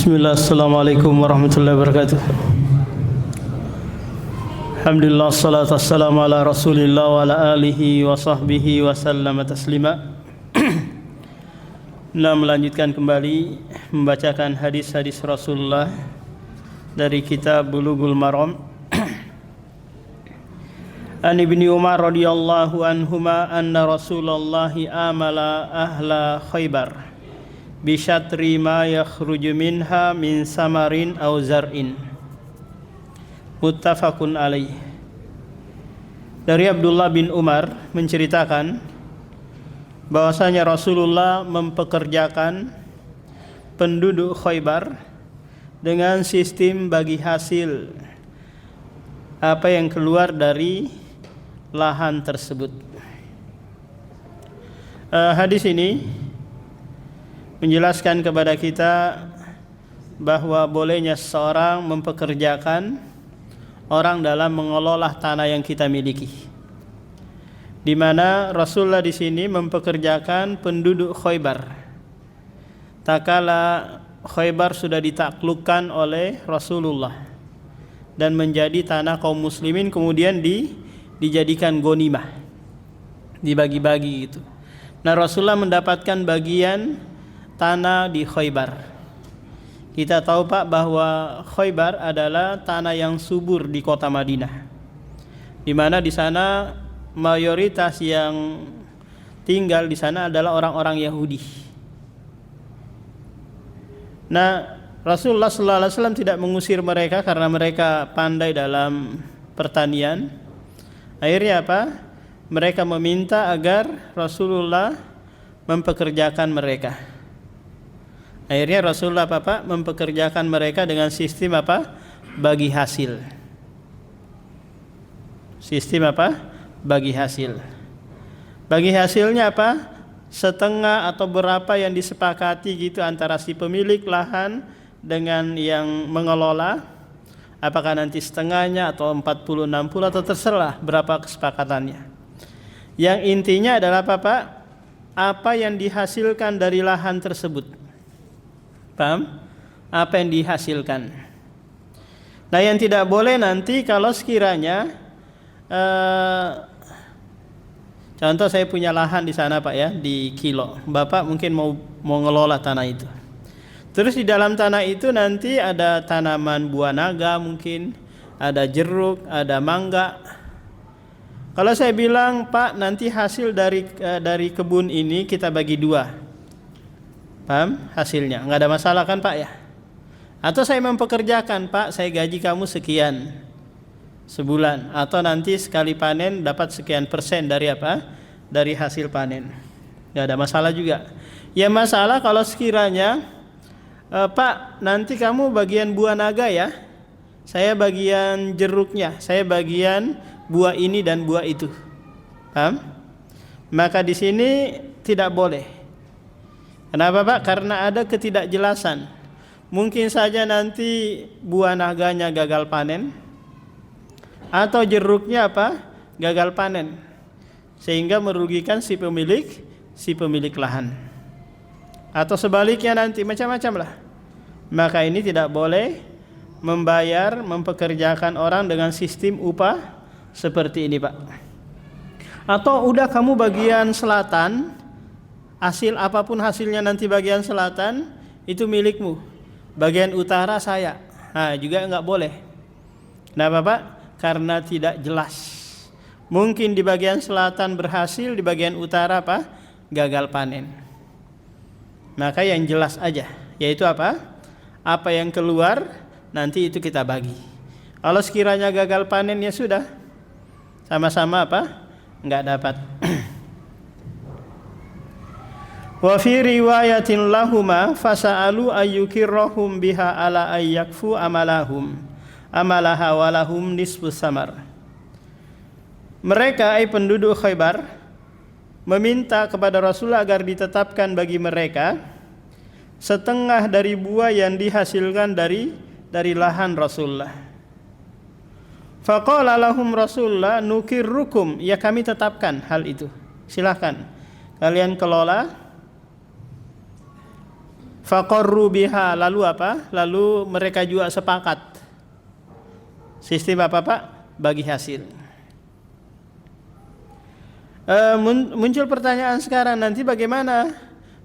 Bismillah, assalamualaikum warahmatullahi wabarakatuh. Alhamdulillah, salatu wassalamu ala rasulillah wa ala alihi wa sahbihi wa sallama taslima. Nah, melanjutkan kembali membacakan hadis-hadis Rasulullah dari kitab Bulughul Maram. An Ibni Umar radhiyallahu anhuma anna Rasulullah amala ahla Khaybar bisyatri ma yakhruju minha min samarin aw zar'in. Muttafaqun alaih. Dari Abdullah bin Umar menceritakan bahwasanya Rasulullah mempekerjakan penduduk Khaybar dengan sistem bagi hasil apa yang keluar dari lahan tersebut. Hadis ini menjelaskan kepada kita bahwa bolehnya seseorang mempekerjakan orang dalam mengelola tanah yang kita miliki. Di mana Rasulullah di sini mempekerjakan penduduk Khaybar. Tak kala Khaybar sudah ditaklukkan oleh Rasulullah dan menjadi tanah kaum muslimin, kemudian dijadikan ghanimah, dibagi-bagi gitu. Nah, Rasulullah mendapatkan bagian tanah di Khaybar. Kita tahu Pak bahwa Khaybar adalah tanah yang subur di kota Madinah, di mana di sana mayoritas yang tinggal di sana adalah orang-orang Yahudi. Nah, Rasulullah SAW tidak mengusir mereka karena mereka pandai dalam pertanian. Akhirnya apa? Mereka meminta agar Rasulullah mempekerjakan mereka. Akhirnya Rasulullah mempekerjakan mereka dengan sistem apa? Bagi hasil. Sistem apa? Bagi hasil. Bagi hasilnya apa? Setengah atau berapa yang disepakati gitu antara si pemilik lahan dengan yang mengelola. Apakah nanti setengahnya atau 40, 60 atau terserah berapa kesepakatannya. Yang intinya adalah apa yang dihasilkan dari lahan tersebut. Paham? Apa yang dihasilkan. Nah, yang tidak boleh nanti kalau sekiranya contoh saya punya lahan di sana Pak ya, di Kilo. Bapak mungkin mau ngelola tanah itu. Terus di dalam tanah itu nanti ada tanaman buah naga, mungkin ada jeruk, ada mangga. Kalau saya bilang, Pak, nanti hasil dari kebun ini kita bagi dua. Paham hasilnya? Nggak ada masalah kan Pak ya? Atau saya mempekerjakan, Pak, saya gaji kamu sekian sebulan, atau nanti sekali panen dapat sekian persen dari apa? Dari hasil panen. Nggak ada masalah juga. Ya masalah kalau sekiranya Pak, nanti kamu bagian buah naga ya, saya bagian jeruknya, saya bagian buah ini dan buah itu. Paham? Maka di sini tidak boleh. Kenapa Pak? Karena ada ketidakjelasan. Mungkin saja nanti buah naganya gagal panen, atau jeruknya gagal panen, sehingga merugikan si pemilik lahan. Atau sebaliknya nanti macam-macam lah. Maka ini tidak boleh mempekerjakan orang dengan sistem upah seperti ini Pak. Atau udah kamu bagian selatan, hasil apapun hasilnya nanti bagian selatan itu milikmu, bagian utara saya. Nah, juga enggak boleh. Kenapa Pak? Karena tidak jelas. Mungkin di bagian selatan berhasil, di bagian utara gagal panen. Maka yang jelas aja, yaitu apa yang keluar nanti itu kita bagi. Kalau sekiranya gagal panen ya sudah, sama-sama enggak dapat. Wa fi riwayatin lahuma fasa'alu ayyukirrahum biha ala ayyakfu amalaha walahum nisfu samar. Mereka penduduk Khaybar meminta kepada Rasulullah agar ditetapkan bagi mereka setengah dari buah yang dihasilkan dari lahan Rasulullah. Faqala lahum Rasulullah nukirrukum, ya kami tetapkan hal itu. Silahkan kalian kelola Faqarru biha, lalu apa? Lalu mereka juga sepakat. Sistem apa Pak? Bagi hasil. Muncul pertanyaan sekarang, nanti bagaimana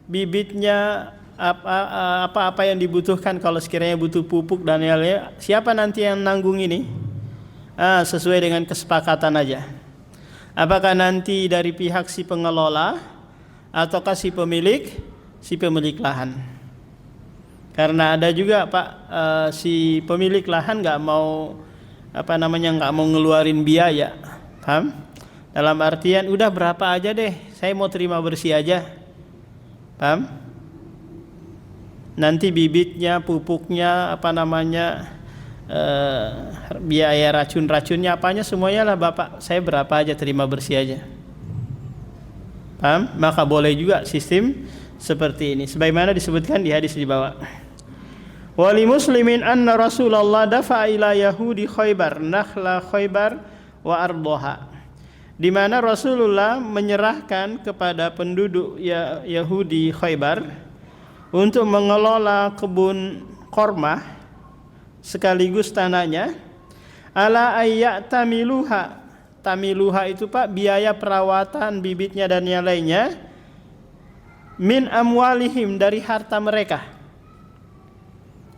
bibitnya, apa yang dibutuhkan kalau sekiranya butuh pupuk dan lain-lain, siapa nanti yang nanggung ini? Sesuai dengan kesepakatan aja. Apakah nanti dari pihak si pengelola ataukah si pemilik lahan? Karena ada juga Pak, si pemilik lahan nggak mau nggak mau ngeluarin biaya, paham? Dalam artian udah berapa aja deh, saya mau terima bersih aja, paham? Nanti bibitnya, pupuknya, biaya racun-racunnya, apanya semuanya lah Bapak, saya berapa aja, terima bersih aja, paham? Maka boleh juga sistem seperti ini, sebagaimana disebutkan di hadis di bawah. Wali muslimin anna Rasulullah dafa ila Yahudi Khaybar nakhla Khaybar wa ardoha, di mana Rasulullah menyerahkan kepada penduduk Yahudi Khaybar untuk mengelola kebun korma sekaligus tanahnya, ala ayyatamiluha, tamiluha itu Pak biaya perawatan bibitnya dan yang lainnya, min amwalihim dari harta mereka,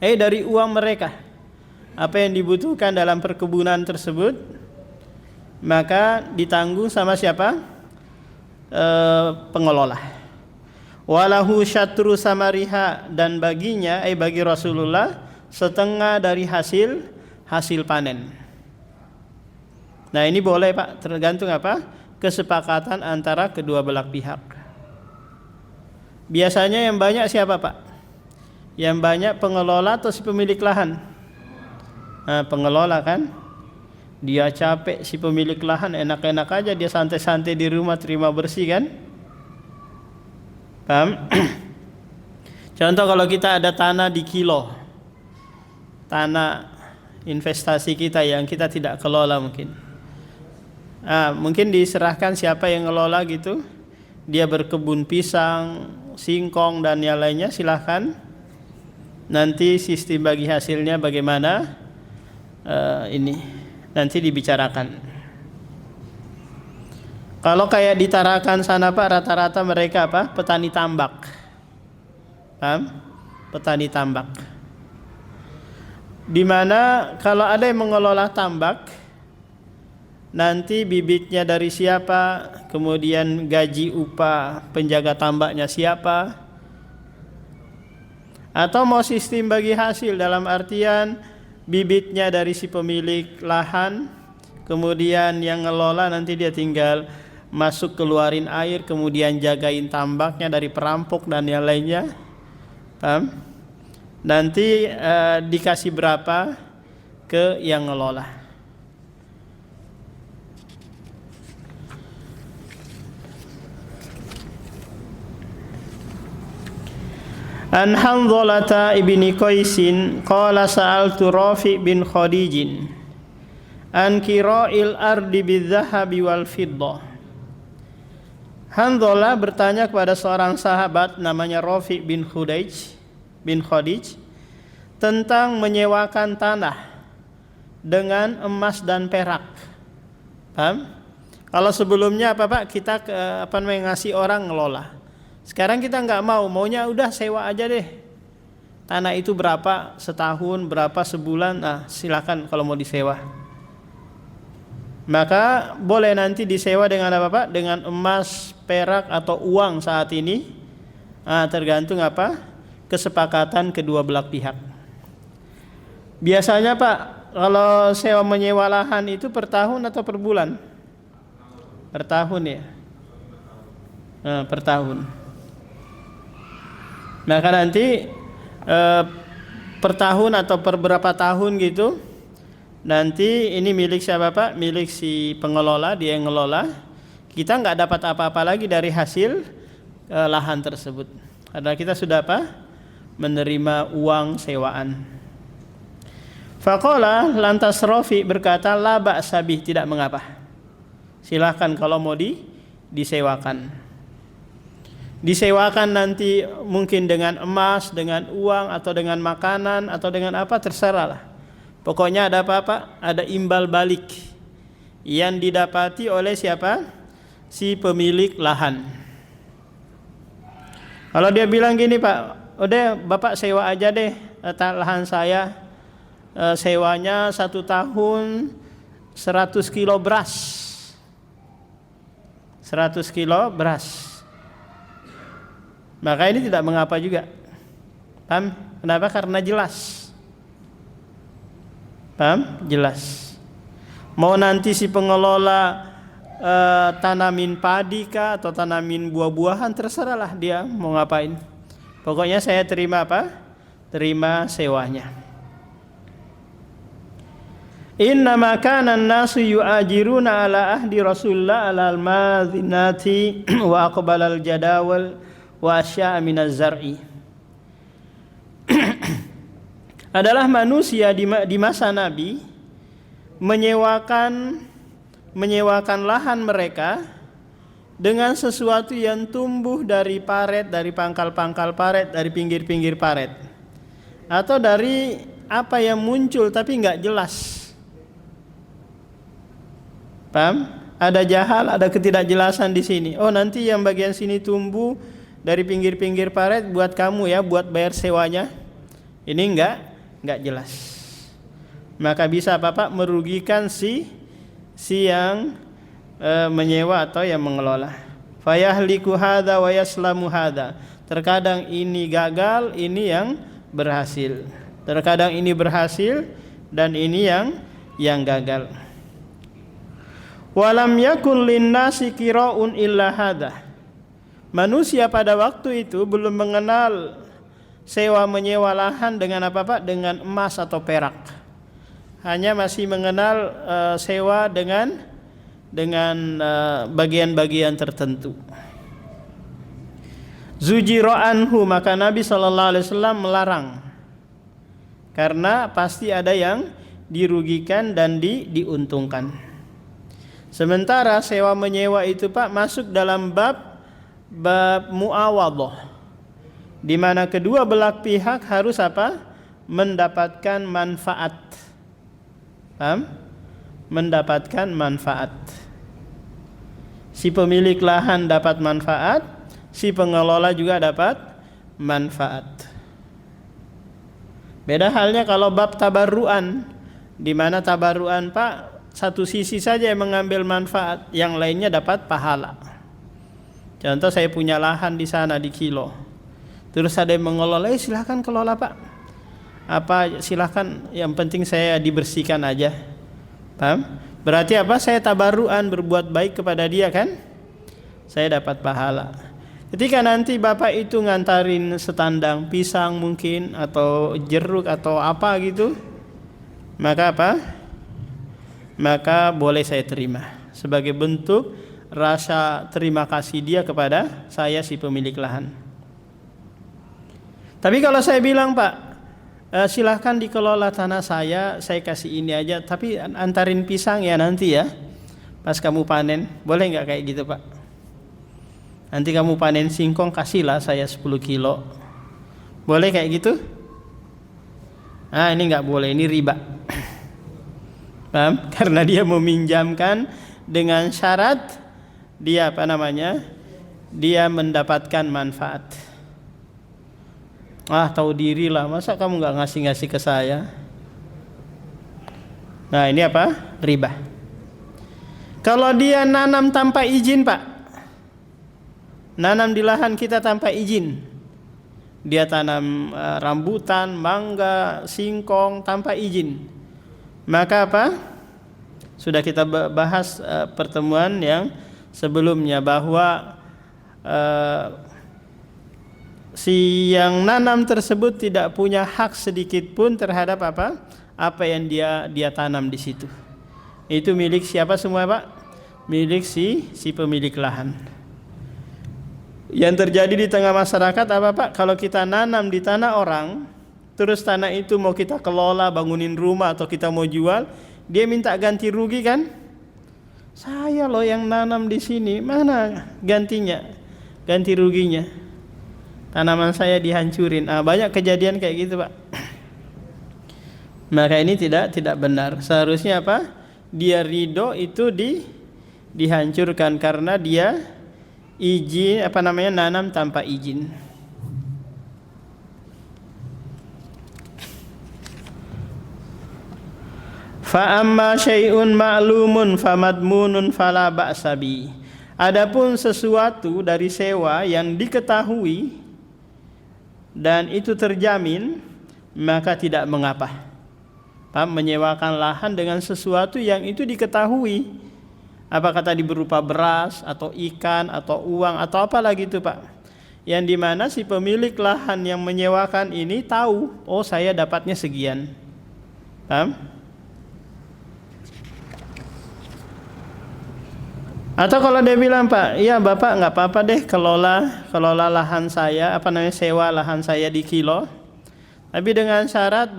dari uang mereka, apa yang dibutuhkan dalam perkebunan tersebut maka ditanggung sama siapa? Pengelola. Walahu syatru samariha, dan baginya bagi Rasulullah setengah dari hasil panen. Nah ini boleh Pak, tergantung apa? Kesepakatan antara kedua belah pihak. Biasanya yang banyak siapa Pak? Yang banyak pengelola atau si pemilik lahan? Pengelola kan, dia capek, si pemilik lahan enak-enak aja dia santai-santai di rumah terima bersih kan, paham? Contoh kalau kita ada tanah di kilo, tanah investasi kita yang kita tidak kelola mungkin diserahkan siapa yang ngelola gitu, dia berkebun pisang, singkong dan yang lainnya, silahkan. Nanti sistem bagi hasilnya bagaimana, ini nanti dibicarakan. Kalau kayak di Tarakan sana Pak, rata-rata mereka apa? Petani tambak, paham? Petani tambak. Dimana kalau ada yang mengelola tambak, nanti bibitnya dari siapa, kemudian gaji upah penjaga tambaknya siapa. Atau mau sistem bagi hasil dalam artian bibitnya dari si pemilik lahan, kemudian yang ngelola nanti dia tinggal masuk keluarin air, kemudian jagain tambaknya dari perampok dan yang lainnya, paham? Nanti dikasih berapa ke yang ngelola. An Hanzalata ibni Qaisin qala sa'altu Rafi bin Khadijin an kira'il ardi bidzahabi wal fiddah. Hanzalah bertanya kepada seorang sahabat namanya Rafi bin Khadij tentang menyewakan tanah dengan emas dan perak. Paham? Kalau sebelumnya apa Pak, kita ngasih orang ngelola. Sekarang kita nggak maunya udah sewa aja deh. Tanah itu berapa setahun, berapa sebulan, silakan kalau mau disewa. Maka boleh nanti disewa dengan apa Pak? Dengan emas, perak atau uang saat ini. Tergantung apa? Kesepakatan kedua belah pihak. Biasanya Pak, kalau sewa menyewa lahan itu per tahun atau per bulan? Per tahun ya. Per tahun. Maka nanti per tahun atau per berapa tahun gitu, nanti ini milik siapa Pak? Milik si pengelola, dia yang ngelola. Kita nggak dapat apa-apa lagi dari hasil lahan tersebut, karena kita sudah apa? Menerima uang sewaan. Faqala, lantas Rafi berkata, la ba'sa bih, tidak mengapa. Silahkan kalau mau disewakan. disewakan nanti mungkin dengan emas, dengan uang, atau dengan makanan, atau dengan apa, terserah lah. Pokoknya ada apa-apa, ada imbal balik yang didapati oleh siapa? Si pemilik lahan. Kalau dia bilang gini, Pak, udah Bapak sewa aja deh lahan saya, sewanya 1 tahun 100 kilo beras, 100 kilo beras. Maka ini tidak mengapa juga. Paham? Kenapa? Karena jelas. Paham? Jelas. Mau nanti si pengelola tanamin padi kah atau tanamin buah-buahan, terserahlah dia mau ngapain. Pokoknya saya terima apa? Terima sewanya. Innama kana an-nasu yu'ajiruna ala ahdi Rasulullah alal madinati wa aqbalal jadawal wa asya'a minaz zar'i. Adalah manusia di masa Nabi menyewakan lahan mereka dengan sesuatu yang tumbuh dari paret, dari pangkal-pangkal paret, dari pinggir-pinggir paret, atau dari apa yang muncul tapi nggak jelas. Paham? Ada jahal, ada ketidakjelasan di sini. Oh, nanti yang bagian sini tumbuh dari pinggir-pinggir paret buat kamu ya, buat bayar sewanya. Ini enggak jelas. Maka bisa Bapak merugikan si yang menyewa atau yang mengelola. Fayahliku hadza wa yaslamu hadza. Terkadang ini gagal, ini yang berhasil. Terkadang ini berhasil dan ini yang gagal. Walam yakun linnasi qira'un illa hadza. Manusia pada waktu itu belum mengenal sewa menyewa lahan dengan apa Pak? Dengan emas atau perak. Hanya masih mengenal sewa dengan bagian-bagian tertentu. Zujira anhu, maka Nabi SAW melarang. Karena pasti ada yang dirugikan dan diuntungkan. Sementara sewa menyewa itu Pak masuk dalam bab muawadhah, di mana kedua belah pihak harus apa? Mendapatkan manfaat. Paham? Mendapatkan manfaat. Si pemilik lahan dapat manfaat, si pengelola juga dapat manfaat. Beda halnya kalau bab tabarruan, di mana tabarruan Pak satu sisi saja yang mengambil manfaat, yang lainnya dapat pahala. Contoh, saya punya lahan di sana di Kilo, terus ada yang mengelola, silahkan kelola Pak. Apa silahkan, yang penting saya dibersihkan aja. Paham? Berarti apa? Saya tabarruan, berbuat baik kepada dia kan? Saya dapat pahala. Ketika nanti Bapak itu ngantarin setandang pisang mungkin, atau jeruk atau apa gitu, maka apa? Maka boleh saya terima sebagai bentuk rasa terima kasih dia kepada saya si pemilik lahan. Tapi kalau saya bilang, Pak, silahkan dikelola tanah saya kasih ini aja, tapi antarin pisang ya nanti ya, pas kamu panen, boleh nggak kayak gitu Pak? Nanti kamu panen singkong, kasihlah saya 10 kilo, boleh kayak gitu? Nah, ini nggak boleh, ini riba. Paham? Karena dia meminjamkan dengan syarat dia dia mendapatkan manfaat. Tahu diri lah, masa kamu nggak ngasih ke saya? Nah, ini apa? Riba. Kalau dia nanam tanpa izin Pak, nanam di lahan kita tanpa izin, dia tanam rambutan, mangga, singkong tanpa izin, maka apa? Sudah kita bahas pertemuan yang sebelumnya bahwa si yang nanam tersebut tidak punya hak sedikit pun terhadap apa yang dia tanam di situ. Itu milik siapa semua Pak? Milik si pemilik lahan. Yang terjadi di tengah masyarakat apa Pak? Kalau kita nanam di tanah orang, terus tanah itu mau kita kelola, bangunin rumah atau kita mau jual, dia minta ganti rugi kan? Saya loh yang nanam di sini, mana gantinya? ganti ruginya. Tanaman saya dihancurin. Banyak kejadian kayak gitu, Pak. Maka ini tidak benar. Seharusnya apa? Dia ridho itu dihancurkan karena dia izin nanam tanpa izin. Fa amma syai'un ma'lumun famadmunun fala ba'sa bi. Adapun sesuatu dari sewa yang diketahui dan itu terjamin, maka tidak mengapa. Menyewakan lahan dengan sesuatu yang itu diketahui. Apa kata berupa beras atau ikan atau uang atau apa lagi itu, Pak. Yang dimana si pemilik lahan yang menyewakan ini tahu, oh saya dapatnya sekian. Paham? Atau kalau dia bilang, Pak, iya Bapak nggak apa-apa deh kelola lahan saya, sewa lahan saya di kilo. Tapi dengan syarat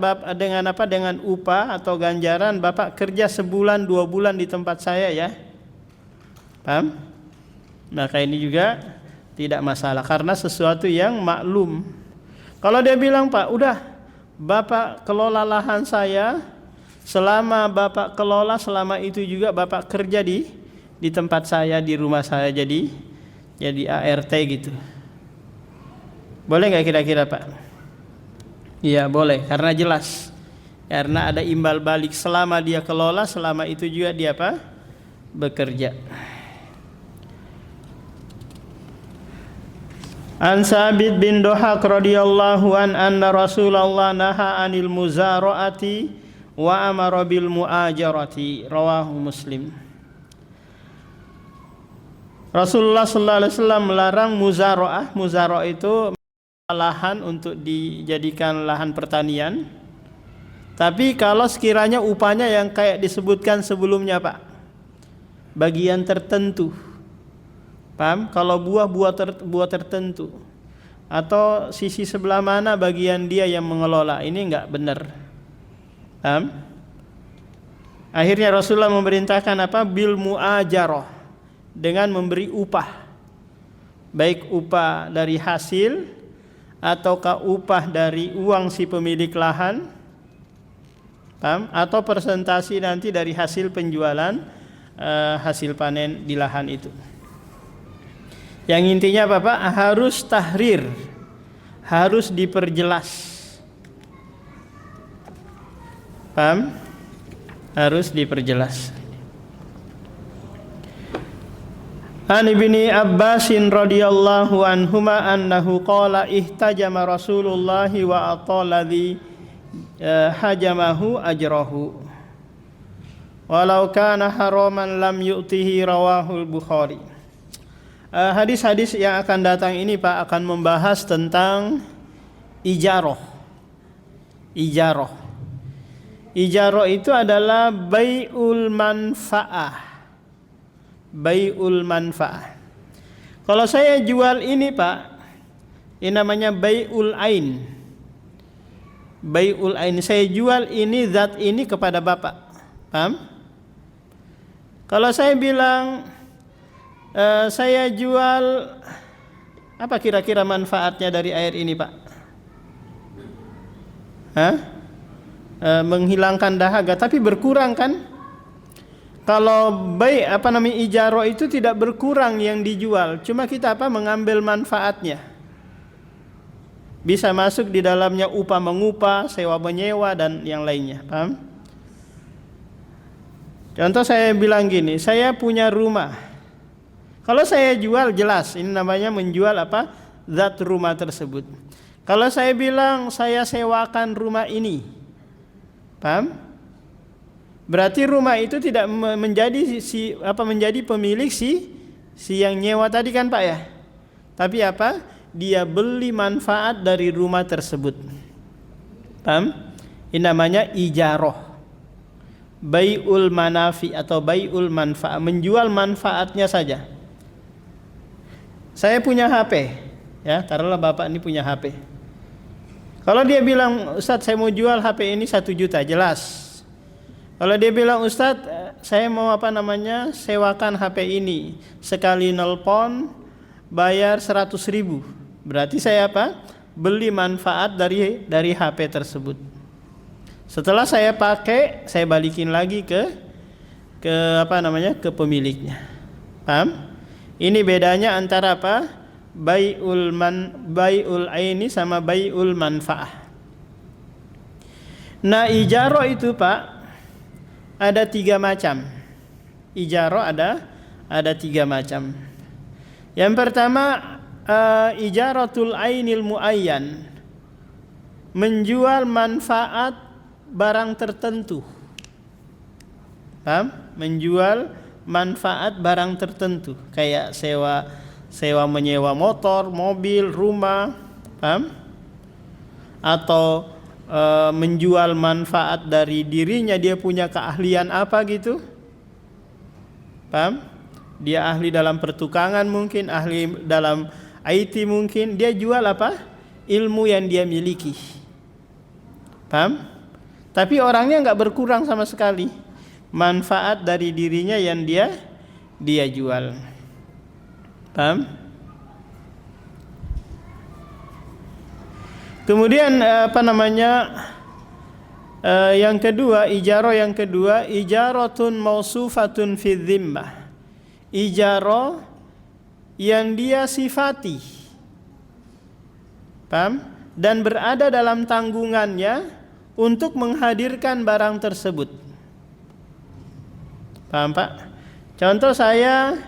dengan upah atau ganjaran Bapak kerja sebulan 2 bulan di tempat saya ya. Paham? Maka ini juga tidak masalah karena sesuatu yang maklum. Kalau dia bilang, Pak, udah Bapak kelola lahan saya, selama Bapak kelola selama itu juga Bapak kerja di tempat saya, di rumah saya jadi ART gitu. Boleh nggak kira-kira, Pak? Iya boleh, karena jelas. Karena ada imbal balik selama dia kelola, selama itu juga dia bekerja. An Sabit bin Dohak radhiyallahu anna Rasulullah naha anil muzaraati wa amara bil muajarati, rawahu Muslim. Rasulullah sallallahu alaihi wasallam melarang muzaraah. Muzaraah itu lahan untuk dijadikan lahan pertanian. Tapi kalau sekiranya upahnya yang kayak disebutkan sebelumnya, Pak, bagian tertentu. Paham? Kalau buah tertentu atau sisi sebelah mana bagian dia yang mengelola, ini enggak benar. Paham? Akhirnya Rasulullah memerintahkan bil muajarah, dengan memberi upah, baik upah dari hasil ataukah upah dari uang si pemilik lahan, atau persentasi nanti dari hasil penjualan hasil panen di lahan itu. Yang intinya Bapak harus tahrir, harus diperjelas. Paham? Harus diperjelas. An Ibni Abbasin radhiyallahu anhuma annahu qala ihtajama Rasulullah wa atalladhi hajamahu ajrahu walau kana haraman lam yu'tihi, rawahul Bukhari. Hadis-hadis yang akan datang ini, Pak, akan membahas tentang ijarah. Ijarah itu adalah bai'ul manfa'ah. Bai'ul manfa'ah. Kalau saya jual ini, Pak, ini namanya bai'ul ain. Bai'ul ain, saya jual ini, zat ini kepada Bapak. Paham? Kalau saya bilang saya jual, apa kira-kira manfaatnya dari air ini, Pak? Menghilangkan dahaga, tapi berkurang kan? Kalau ijarah itu tidak berkurang yang dijual, cuma kita mengambil manfaatnya. Bisa masuk di dalamnya upah mengupah, sewa menyewa dan yang lainnya. Paham? Contoh saya bilang gini, saya punya rumah. Kalau saya jual jelas, ini namanya menjual zat rumah tersebut. Kalau saya bilang saya sewakan rumah ini, paham? Berarti rumah itu tidak menjadi menjadi pemilik si yang nyewa tadi kan, Pak ya. Tapi dia beli manfaat dari rumah tersebut. Paham? Ini namanya ijarah. Bai'ul manafi atau bai'ul manfaat, menjual manfaatnya saja. Saya punya HP, ya, taruhlah Bapak ini punya HP. Kalau dia bilang, Ustadz saya mau jual HP ini 1 juta, jelas. Kalau dia bilang, Ustadz saya mau sewakan HP ini, sekali nelpon bayar 100.000. Berarti saya apa? Beli manfaat dari HP tersebut. Setelah saya pakai, saya balikin lagi ke pemiliknya. Paham? Ini bedanya antara apa? Bai'ul aini sama bai'ul manfaah. Nah, ijarah itu Pak ada 3 macam. Ijarah ada 3 macam. Yang pertama ijaratul ainil muayyan, menjual manfaat barang tertentu. Paham? Menjual manfaat barang tertentu, kayak sewa menyewa motor, mobil, rumah, paham? Atau menjual manfaat dari dirinya, dia punya keahlian apa gitu, paham? Dia ahli dalam pertukangan mungkin, ahli dalam IT mungkin, dia jual apa? Ilmu yang dia miliki, paham? Tapi orangnya nggak berkurang sama sekali, manfaat dari dirinya yang dia jual, paham? Kemudian yang kedua, ijaratun mausufatun fi dhimmah, ijarah yang dia sifati, paham? Dan berada dalam tanggungannya untuk menghadirkan barang tersebut, paham Pak? Contoh, saya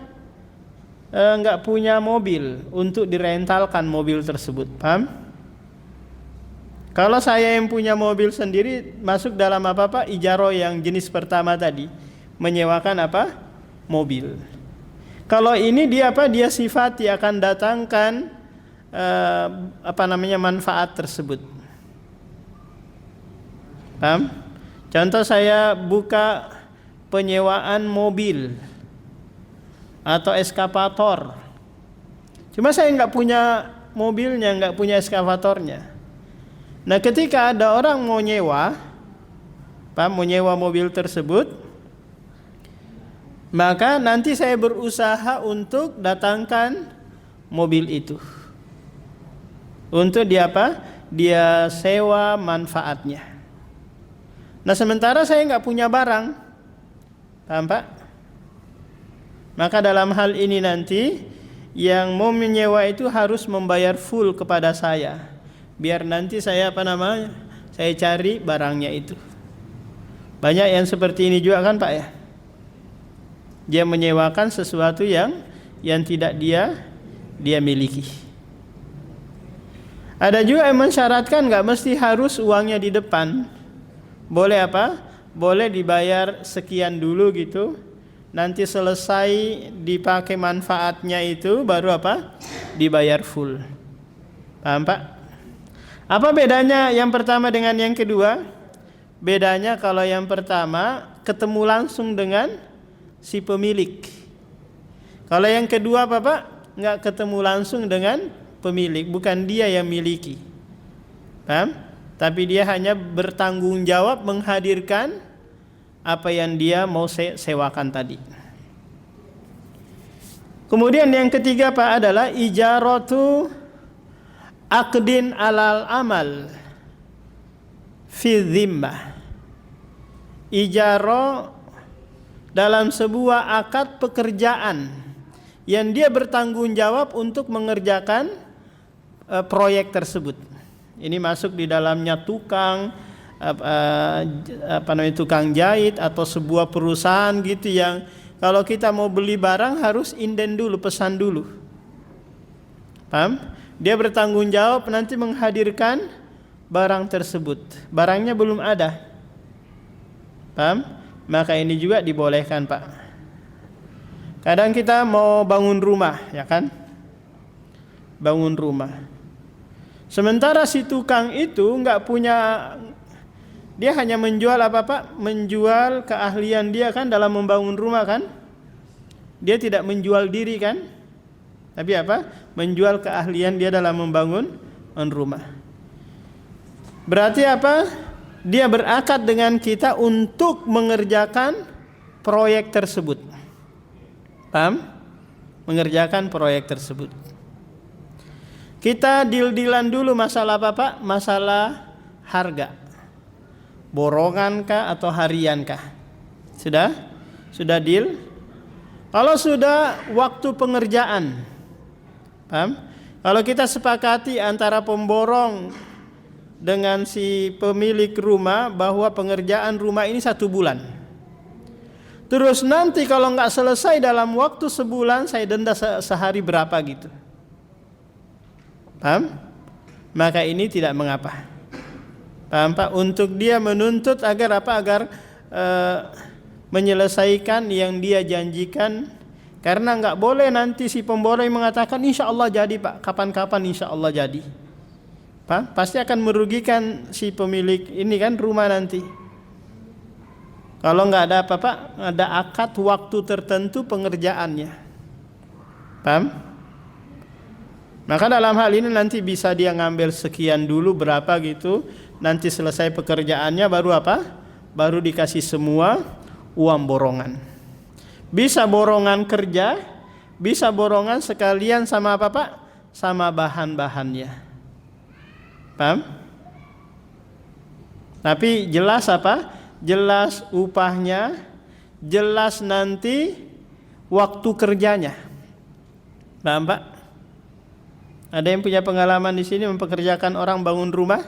nggak punya mobil untuk direntalkan mobil tersebut, paham? Kalau saya yang punya mobil sendiri, masuk dalam apa Pak? Ijarah yang jenis pertama tadi, menyewakan apa? Mobil. Kalau ini dia apa? Dia sifati, akan datangkan manfaat tersebut. Paham? Contoh, saya buka penyewaan mobil atau eskavator. Cuma saya nggak punya mobilnya, nggak punya eskavatornya. Nah, ketika ada orang mau nyewa mobil tersebut, maka nanti saya berusaha untuk datangkan mobil itu, untuk dia sewa manfaatnya. Nah, sementara saya nggak punya barang, paham Pak? Maka dalam hal ini nanti yang mau menyewa itu harus membayar full kepada saya, biar nanti saya saya cari barangnya itu. Banyak yang seperti ini juga kan Pak ya. Dia menyewakan sesuatu yang tidak dia miliki. Ada juga yang mensyaratkan nggak mesti harus uangnya di depan. Boleh apa? Boleh dibayar sekian dulu gitu. Nanti selesai dipakai manfaatnya itu baru dibayar full. Paham Pak? Apa bedanya yang pertama dengan yang kedua? Bedanya kalau yang pertama ketemu langsung dengan si pemilik. Kalau yang kedua Pak? Nggak ketemu langsung dengan pemilik, bukan dia yang miliki. Paham? Tapi dia hanya bertanggung jawab menghadirkan apa yang dia mau sewakan tadi. Kemudian yang ketiga Pak adalah ijaratu aqdin alal amal fi dhimmah. Ijarah dalam sebuah akad pekerjaan yang dia bertanggung jawab untuk mengerjakan proyek tersebut. Ini masuk di dalamnya tukang tukang jahit atau sebuah perusahaan gitu, yang kalau kita mau beli barang harus inden dulu, pesan dulu. Paham? Dia bertanggung jawab nanti menghadirkan barang tersebut. Barangnya belum ada. Paham? Maka ini juga dibolehkan Pak. Kadang kita mau bangun rumah, ya kan? Bangun rumah. Sementara si tukang itu nggak punya, dia hanya menjual apa Pak? Menjual keahlian dia kan dalam membangun rumah kan? Dia tidak menjual diri kan? Tapi apa? Menjual keahlian dia dalam membangun rumah. Berarti apa? Dia berakad dengan kita untuk mengerjakan proyek tersebut. Paham? Mengerjakan proyek tersebut. Kita deal-dealan dulu masalah apa Pak? Masalah harga. Borongan kah atau harian kah? Sudah? Sudah deal? Kalau sudah waktu pengerjaan. Paham? Kalau kita sepakati antara pemborong dengan si pemilik rumah bahwa pengerjaan rumah ini 1 bulan. Terus nanti kalau nggak selesai dalam waktu sebulan, saya denda sehari berapa gitu. Paham? Maka ini tidak mengapa. Paham Pak? Untuk dia menuntut agar apa? Agar menyelesaikan yang dia janjikan. Karena nggak boleh nanti si pemborong mengatakan insya Allah jadi Pak, kapan-kapan insya Allah jadi. Pak, pasti akan merugikan si pemilik ini kan rumah nanti. Kalau nggak ada apa Pak, ada akad waktu tertentu pengerjaannya. Paham? Maka dalam hal ini nanti bisa dia ngambil sekian dulu berapa gitu, nanti selesai pekerjaannya baru apa? Baru dikasih semua uang borongan. Bisa borongan kerja, bisa borongan sekalian sama apa Pak? Sama bahan-bahannya. Paham? Tapi jelas apa? Jelas upahnya, jelas nanti waktu kerjanya. Paham Pak? Ada yang punya pengalaman di sini mempekerjakan orang bangun rumah?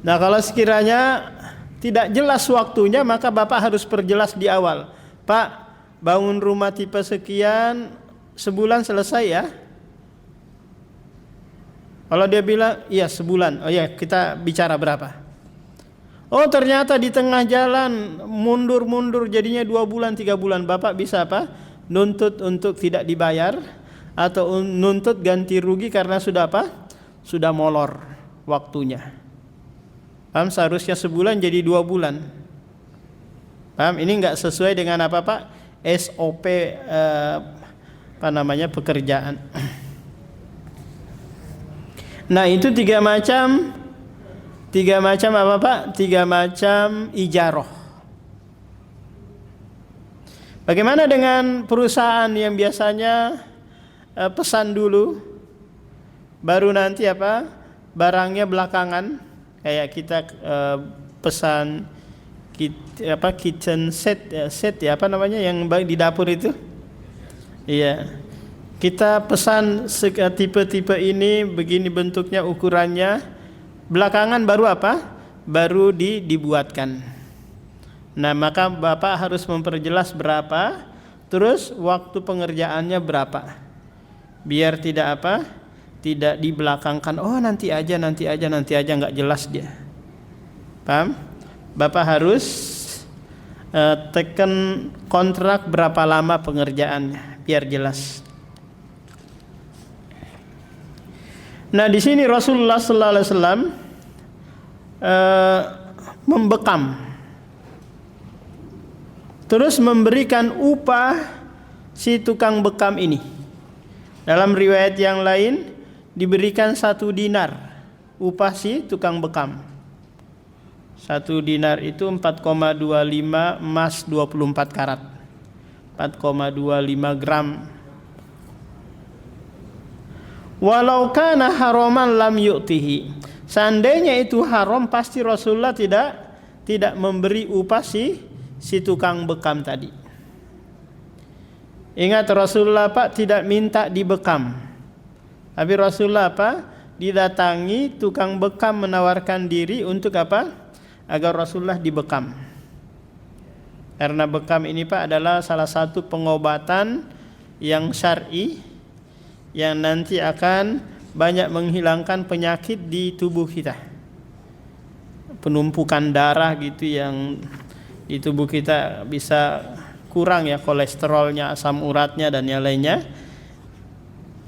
Nah, kalau sekiranya tidak jelas waktunya, maka Bapak harus perjelas di awal. Pak, bangun rumah tipe sekian, sebulan selesai ya? Kalau dia bilang, iya sebulan. Oh ya, kita bicara berapa? Oh ternyata di tengah jalan mundur-mundur jadinya 2 bulan, 3 bulan. Bapak bisa apa? Nuntut untuk tidak dibayar atau nuntut ganti rugi karena sudah apa? Sudah molor waktunya. Paham? Seharusnya sebulan jadi 2 bulan. Paham? Ini enggak sesuai dengan apa Pak? SOP pekerjaan. Nah, itu 3 macam apa Pak? 3 macam ijarah. Bagaimana dengan perusahaan yang biasanya pesan dulu, baru nanti apa? Barangnya belakangan, kayak kita pesan kitchen set ya apa namanya yang di dapur itu? Iya. Kita pesan tipe-tipe ini, begini bentuknya, ukurannya, belakangan baru apa? Baru dibuatkan. Nah, maka Bapak harus memperjelas berapa, terus waktu pengerjaannya berapa. Biar tidak apa? Tidak dibelakangkan, oh nanti aja, enggak jelas dia. Paham? Bapak harus tekan kontrak berapa lama pengerjaannya, biar jelas. Nah, di sini Rasulullah sallallahu alaihi wasallam membekam, terus memberikan upah si tukang bekam ini. Dalam riwayat yang lain diberikan 1 dinar upah si tukang bekam. 1 dinar itu 4,25 emas 24 karat, 4,25 gram. Walau kana haraman lam yu'tihi. Seandainya itu haram, pasti Rasulullah tidak memberi upah si tukang bekam tadi. Ingat, Rasulullah Pak tidak minta dibekam. Tapi Rasulullah apa? Didatangi tukang bekam menawarkan diri untuk apa? Agar Rasulullah dibekam. Karena bekam ini Pak adalah salah satu pengobatan yang syar'i yang nanti akan banyak menghilangkan penyakit di tubuh kita. Penumpukan darah gitu yang di tubuh kita bisa kurang ya, kolesterolnya, asam uratnya dan yang lainnya,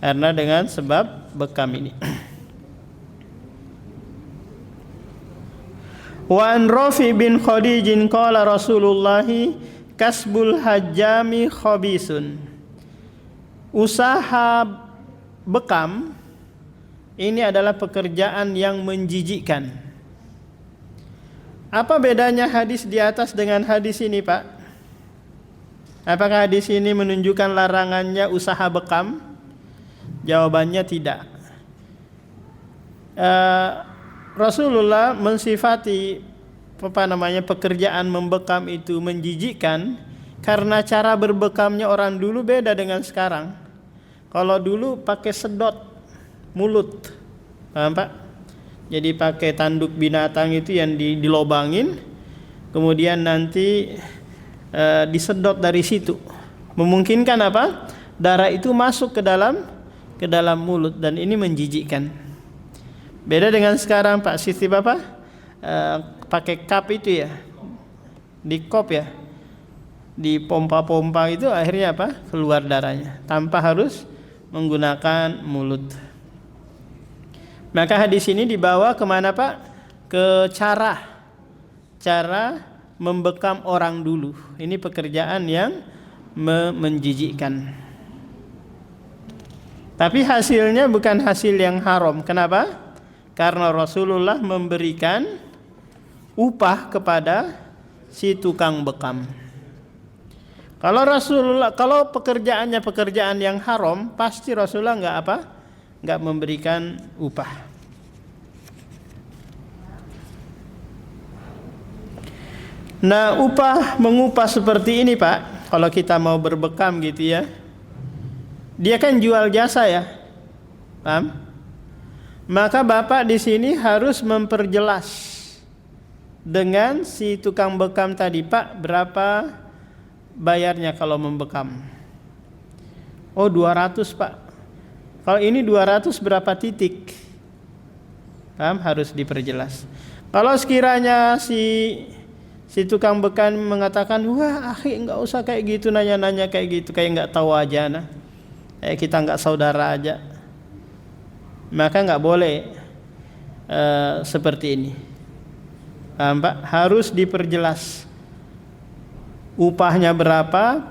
karena dengan sebab bekam ini. Wa an Rafi bin Khadijin qala Rasulullah kasbul hajjami khabisun. Usaha bekam ini adalah pekerjaan yang menjijikkan. Apa bedanya hadis di atas dengan hadis ini Pak? Apakah hadis ini menunjukkan larangannya usaha bekam? Jawabannya tidak. Rasulullah mensifati pekerjaan membekam itu menjijikkan karena cara berbekamnya orang dulu beda dengan sekarang. Kalau dulu pakai sedot mulut, paham Pak? Jadi pakai tanduk binatang itu yang dilobangin, kemudian nanti disedot dari situ, memungkinkan apa? Darah itu masuk ke dalam mulut, dan ini menjijikkan. Beda dengan sekarang Pak Siti Bapak, pakai cup itu ya, di kop ya, di pompa-pompa itu akhirnya apa? Keluar darahnya tanpa harus menggunakan mulut. Maka hadis ini dibawa kemana Pak? Ke cara membekam orang dulu. Ini pekerjaan yang menjijikkan. Tapi hasilnya bukan hasil yang haram. Kenapa? Karena Rasulullah memberikan upah kepada si tukang bekam. Kalau pekerjaannya pekerjaan yang haram, pasti Rasulullah nggak memberikan upah. Nah, mengupah seperti ini Pak, kalau kita mau berbekam gitu ya, dia kan jual jasa ya, paham? Maka Bapak di sini harus memperjelas dengan si tukang bekam tadi, Pak, berapa bayarnya kalau membekam? Oh 200 Pak. Kalau ini 200 berapa titik? Paham? Harus diperjelas. Kalau sekiranya si tukang bekam mengatakan, wah akhi nggak usah kayak gitu, nanya-nanya kayak gitu, kayak nggak tahu aja, nah kita nggak saudara aja, maka nggak boleh seperti ini. Pak, harus diperjelas upahnya berapa,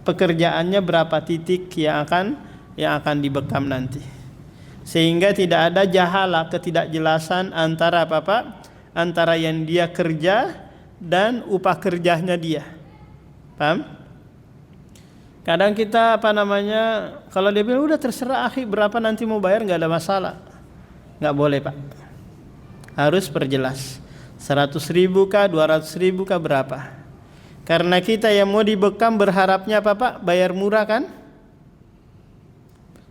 pekerjaannya berapa titik yang akan dibekam nanti, sehingga tidak ada jahalah, ketidakjelasan antara antara yang dia kerja dan upah kerjanya dia. Paham? Kadang kita kalau dia bilang udah terserah akhi berapa nanti mau bayar, nggak ada masalah. Nggak boleh Pak, harus perjelas 100.000 kah, 200.000 kah, berapa? Karena kita yang mau dibekam berharapnya apa Pak? Bayar murah kan?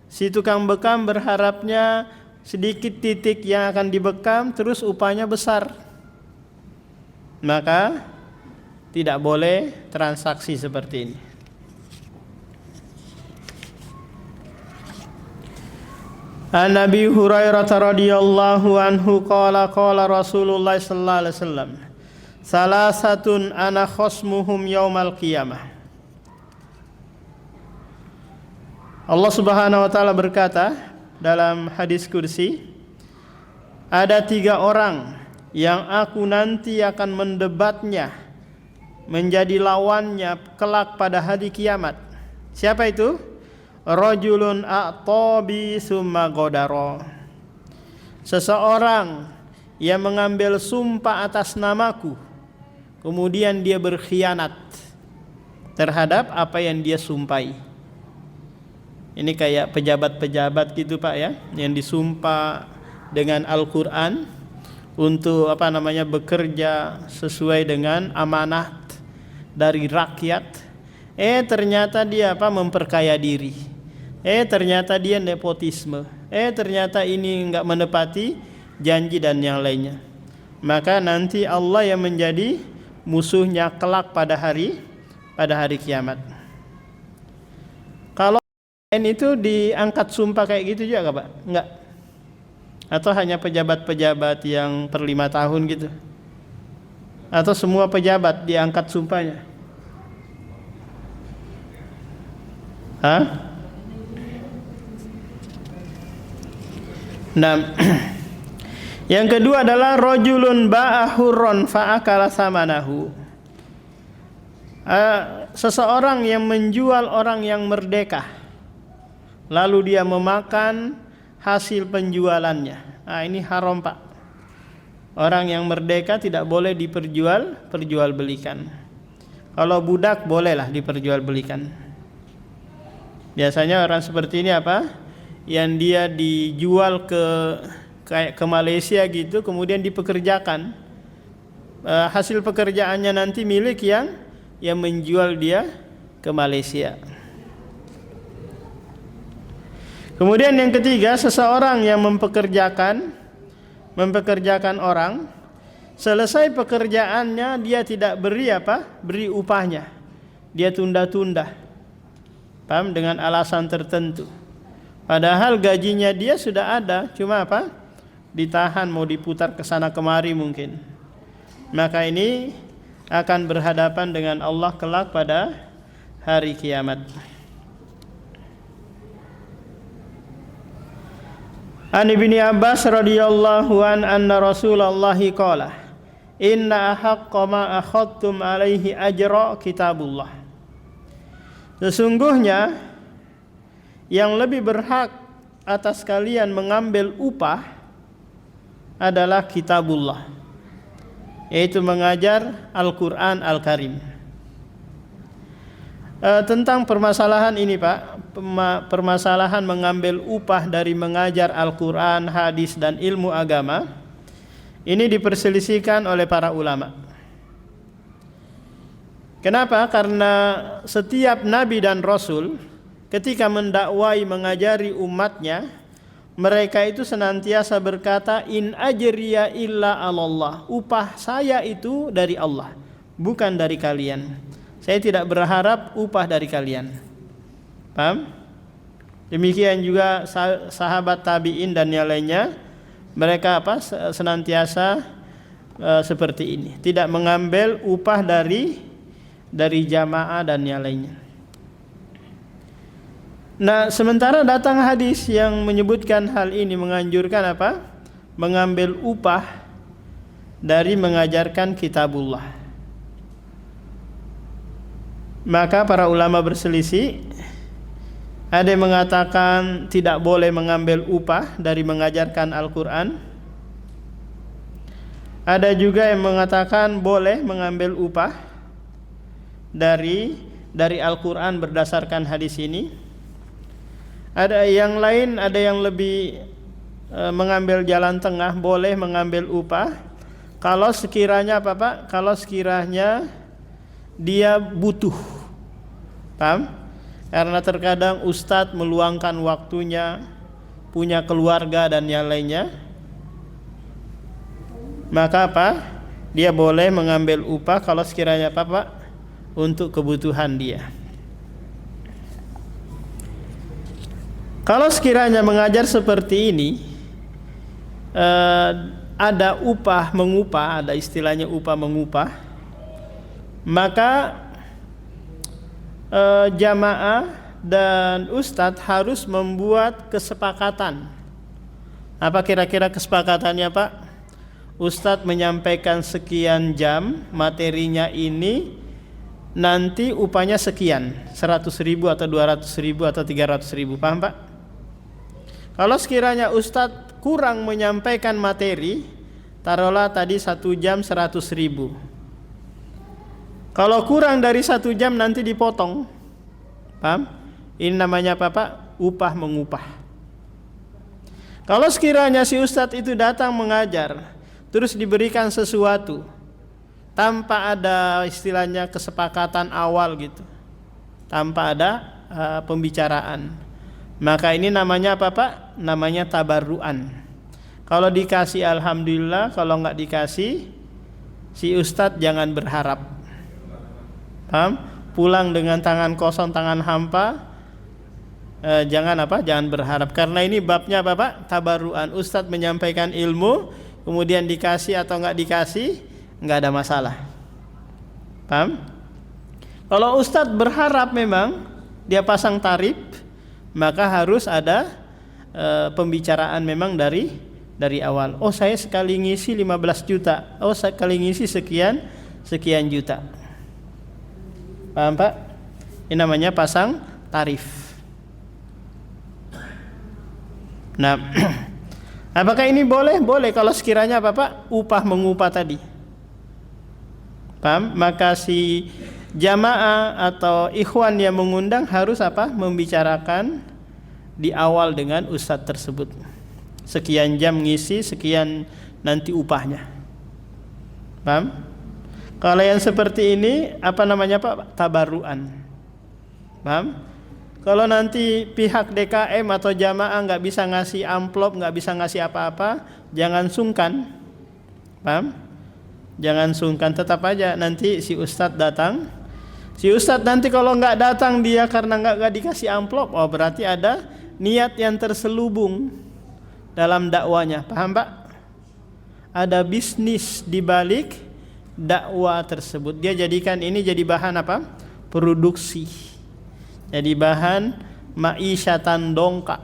Si tukang bekam berharapnya sedikit titik yang akan dibekam, terus upahnya besar. Maka tidak boleh transaksi seperti ini. An Abi Hurairah radhiyallahu anhu qala Rasulullah sallallahu alaihi wasallam, salasatun ana khosmuhum yaumal qiyamah. Allah Subhanahu wa taala berkata dalam hadis kursi, ada 3 orang yang aku nanti akan mendebatnya, menjadi lawannya kelak pada hari kiamat. Siapa itu? Rajulun a'tabi summa godaro. Seseorang yang mengambil sumpah atas namaku, kemudian dia berkhianat terhadap apa yang dia sumpahi. Ini kayak pejabat-pejabat gitu Pak ya, yang disumpah dengan Al-Quran untuk bekerja sesuai dengan amanat dari rakyat. Ternyata dia memperkaya diri. Ternyata dia nepotisme. Ternyata ini enggak menepati janji dan yang lainnya. Maka nanti Allah yang menjadi musuhnya kelak pada hari kiamat. Kalau itu diangkat sumpah kayak gitu juga Pak? Enggak. Atau hanya pejabat-pejabat yang per 5 tahun gitu? Atau semua pejabat diangkat sumpahnya? Nah, yang kedua adalah rajulun ba'ahurron fa'akala samanahu. Seseorang yang menjual orang yang merdeka, lalu dia memakan hasil penjualannya. Ini haram Pak. Orang yang merdeka tidak boleh diperjualbelikan. Kalau budak bolehlah diperjualbelikan. Biasanya orang seperti ini apa? Yang dia dijual kayak ke Malaysia gitu, kemudian dipekerjakan. Hasil pekerjaannya nanti milik yang menjual dia ke Malaysia. Kemudian yang ketiga, seseorang yang mempekerjakan orang, selesai pekerjaannya dia tidak beri upahnya. Dia tunda-tunda. Paham? Dengan alasan tertentu. Padahal gajinya dia sudah ada, cuma apa? Ditahan, mau diputar ke sana kemari mungkin. Maka ini akan berhadapan dengan Allah kelak pada hari kiamat. An Ibni Abbas radhiyallahu anna Rasulullah qala inna ahaqqa ma akhadtum alaihi ajra kitabullah. Sesungguhnya yang lebih berhak atas kalian mengambil upah adalah kitabullah, yaitu mengajar Al-Quran Al-Karim. Tentang permasalahan ini Pak, permasalahan mengambil upah dari mengajar Al-Quran, hadis dan ilmu agama, ini diperselisihkan oleh para ulama. Kenapa? Karena setiap nabi dan rasul ketika mendakwai, mengajari umatnya, mereka itu senantiasa berkata, in ajriya illa 'alallah. Upah saya itu dari Allah, bukan dari kalian. Saya tidak berharap upah dari kalian. Paham? Demikian juga sahabat tabi'in dan yang lainnya, mereka senantiasa seperti ini, tidak mengambil upah dari jamaah dan yang lainnya. Nah, sementara datang hadis yang menyebutkan hal ini, menganjurkan mengambil upah dari mengajarkan kitabullah. Maka para ulama berselisih. Ada yang mengatakan tidak boleh mengambil upah dari mengajarkan Al-Quran. Ada juga yang mengatakan boleh mengambil upah dari Al-Quran berdasarkan hadis ini. Ada yang lain, ada yang lebih mengambil jalan tengah, boleh mengambil upah kalau sekiranya kalau sekiranya dia butuh. Paham? Karena terkadang ustadz meluangkan waktunya, punya keluarga dan yang lainnya, maka dia boleh mengambil upah kalau sekiranya untuk kebutuhan dia. Kalau sekiranya mengajar seperti ini, ada upah mengupah, ada istilahnya upah mengupah, maka jamaah dan ustadz harus membuat kesepakatan. Apa kira-kira kesepakatannya Pak? Ustadz menyampaikan sekian jam materinya ini, nanti upahnya sekian, 100.000 atau 200.000 atau 300.000. Paham Pak? Kalau sekiranya ustadz kurang menyampaikan materi, taruhlah tadi 1 jam 100.000. Kalau kurang dari 1 jam nanti dipotong. Paham? Ini namanya Pak? Upah mengupah. Kalau sekiranya si ustadz itu datang mengajar, terus diberikan sesuatu tanpa ada istilahnya kesepakatan awal gitu, tanpa ada pembicaraan, maka ini namanya Pak? Namanya tabarruan. Kalau dikasih alhamdulillah, kalau enggak dikasih, si ustadz jangan berharap. Paham? Pulang dengan tangan kosong, tangan hampa, jangan berharap. Karena ini babnya Pak? Tabarruan. Ustadz menyampaikan ilmu, kemudian dikasih atau enggak dikasih, enggak ada masalah. Paham? Kalau ustadz berharap memang dia pasang tarif, maka harus ada pembicaraan memang dari awal. Oh, saya sekali ngisi 15 juta. Oh, sekali ngisi sekian juta. Paham Pak? Ini namanya pasang tarif. Nah, apakah ini boleh? Boleh kalau sekiranya Pak? Upah mengupah tadi. Paham? Maka si jamaah atau ikhwan yang mengundang harus apa? Membicarakan di awal dengan ustadz tersebut. Sekian jam ngisi, sekian nanti upahnya. Paham? Kalau yang seperti ini apa namanya Pak? Tabaruan. Paham? Kalau nanti pihak DKM atau jamaah nggak bisa ngasih amplop, nggak bisa ngasih apa-apa, jangan sungkan. Paham? Jangan sungkan, tetap aja nanti si ustadz datang. Si ustadz nanti kalau nggak datang dia karena nggak dikasih amplop, oh berarti ada niat yang terselubung dalam dakwanya. Paham Pak? Ada bisnis di balik dakwah tersebut. Dia jadikan ini jadi bahan apa? Produksi. Jadi bahan ma'isyatan dongkak.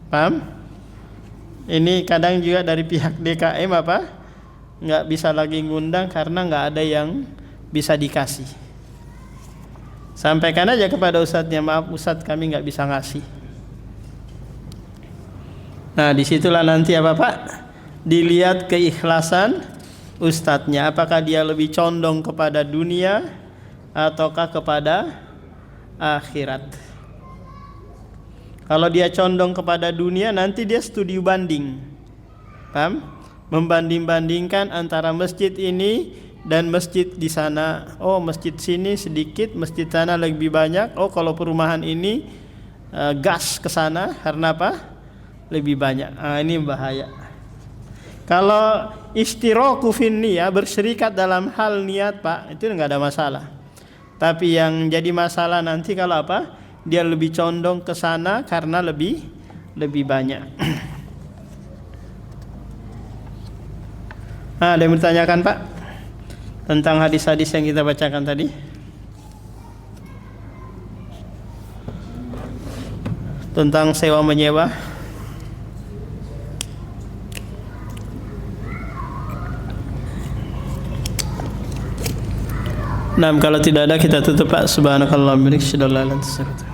Paham? Ini kadang juga dari pihak DKM apa? Nggak bisa lagi ngundang karena nggak ada yang bisa dikasih. Sampaikan aja kepada ustadznya, maaf ustadz kami nggak bisa ngasih. Nah disitulah nanti apa Pak? Dilihat keikhlasan ustadznya, apakah dia lebih condong kepada dunia ataukah kepada akhirat. Kalau dia condong kepada dunia, nanti dia studi banding. Paham? Membanding-bandingkan antara masjid ini dan masjid di sana. Oh, masjid sini sedikit, masjid sana lebih banyak. Oh, kalau perumahan ini gas ke sana karena apa? Lebih banyak. Ini bahaya. Kalau istiraku fin niyah, berserikat dalam hal niat Pak, itu enggak ada masalah. Tapi yang jadi masalah nanti kalau apa? Dia lebih condong ke sana karena lebih banyak. Ada yang bertanyakan Pak tentang hadis-hadis yang kita bacakan tadi? Tentang sewa menyewa? Nah, kalau tidak ada kita tutup Pak. Subhanakallahumma wa bihamdika asyhadu an la ilaha illa anta astaghfiruka.